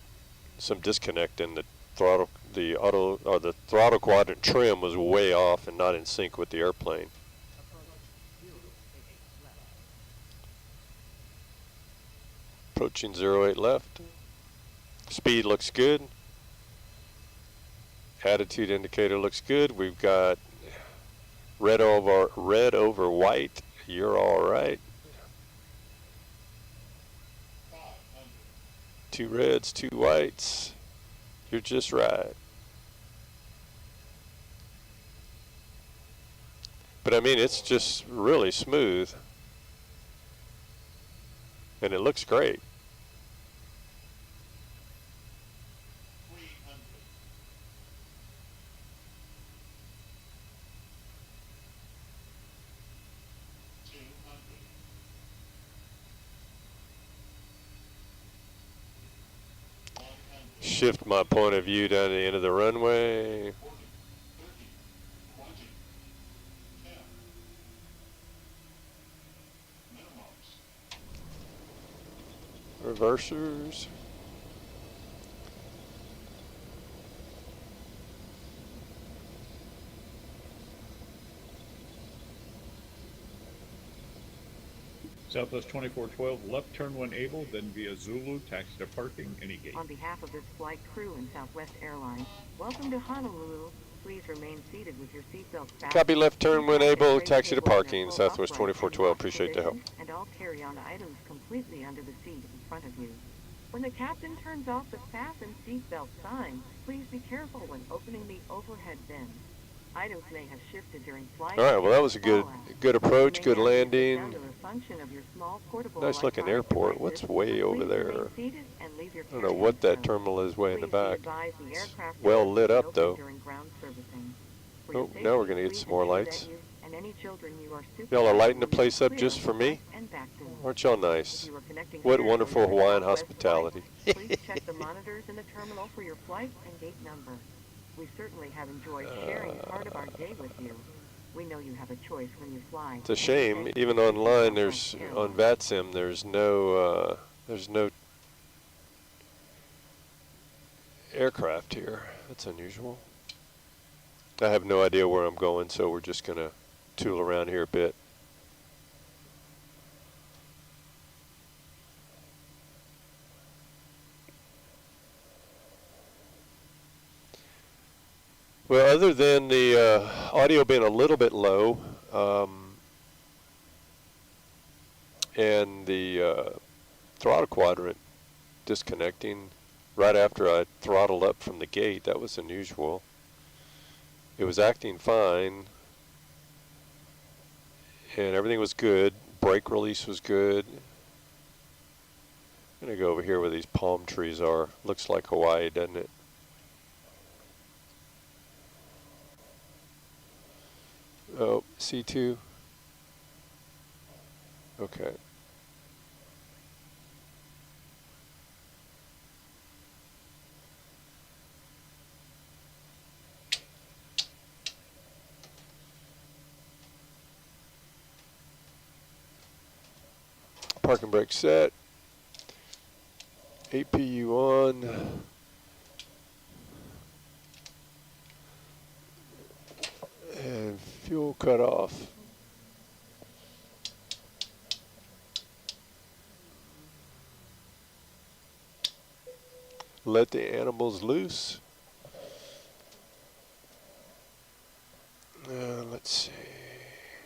some disconnect in the throttle. The throttle quadrant trim was way off and not in sync with the airplane. Approaching 08 left. Speed looks good. Attitude indicator looks good. We've got red over white. You're all right. 2 reds, 2 whites. You're just right. But I mean, it's just really smooth. And it looks great. Shift my point of view down to the end of the runway. Reversers. Southwest 2412, left turn when able, then via Zulu, taxi to parking, any gate. On behalf of this flight crew and Southwest Airlines, welcome to Honolulu. Please remain seated with your seatbelt fastened. Copy, left turn when able, taxi to parking, Southwest 2412, appreciate the help. And all carry-on items completely under the seat in front of you. When the captain turns off the fasten seatbelt sign, please be careful when opening the overhead bin. Items may have shifted during flight. All right, well, that was a good approach, good landing. Nice looking airport. What's way over there? I don't know what that terminal is way in the back. It's well lit up, though. Oh, now we're going to get some more lights. Y'all are lighting the place up just for me? Aren't y'all nice? What wonderful Hawaiian hospitality. Please check the monitors in the terminal for your flight and gate number. We certainly have enjoyed sharing part of our day with you. We know you have a choice when you fly. It's a shame, even online, on VATSIM, there's no aircraft here. That's unusual. I have no idea where I'm going, so we're just gonna tool around here a bit. Well, other than the audio being a little bit low, and the throttle quadrant disconnecting right after I throttled up from the gate, that was unusual. It was acting fine, and everything was good. Brake release was good. I'm gonna go over here where these palm trees are. Looks like Hawaii, doesn't it? Oh, C2. Okay. Parking brake set. APU on. And fuel cut off. Let the animals loose. Let's see.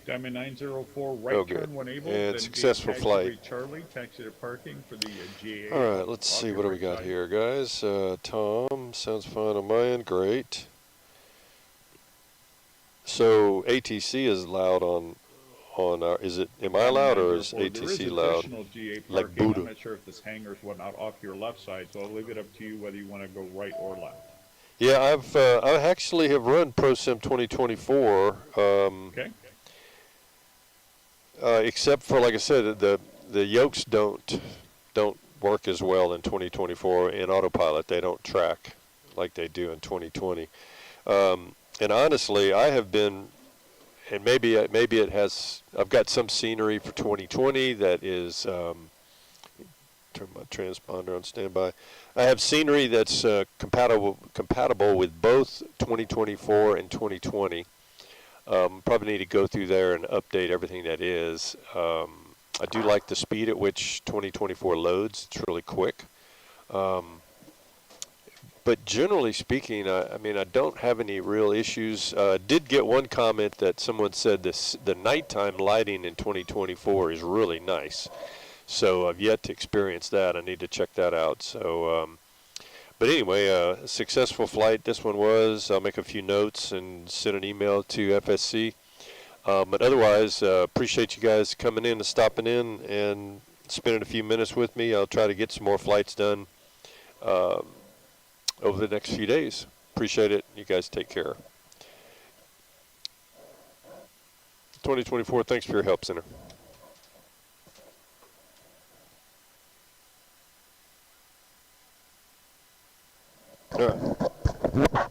Diamond 904, right Oh, turn good. when able. And then successful taxi flight. Charlie, taxi to parking for the GA. All right, let's off see. your What do we right got side. here, guys? Tom, sounds fine on my end. Great. So ATC is loud on our. Is it? Am I Diamond loud or is 904. There is ATC loud? additional GA Like parking. I'm Buddha. not sure if this hangar's whatnot off your left side, so I'll leave it up to you whether you want to go right or left. Yeah, I actually have run ProSim 2024. Okay. Except for, like I said, the yokes don't work as well in 2024 in autopilot. They don't track like they do in 2020. And honestly, I have been, and maybe it has. I've got some scenery for 2020 that is. Turn my transponder on standby. I have scenery that's compatible with both 2024 and 2020. Probably need to go through there and update everything that is. I do like the speed at which 2024 loads. It's really quick. But generally speaking, I mean, I don't have any real issues. Did get one comment that someone said the nighttime lighting in 2024 is really nice. So I've yet to experience that. I need to check that out. So, but anyway, a successful flight this one was. I'll make a few notes and send an email to FSC. But otherwise, appreciate you guys coming in and stopping in and spending a few minutes with me. I'll try to get some more flights done over the next few days. Appreciate it. You guys take care. 2024, thanks for your help, Center. All right.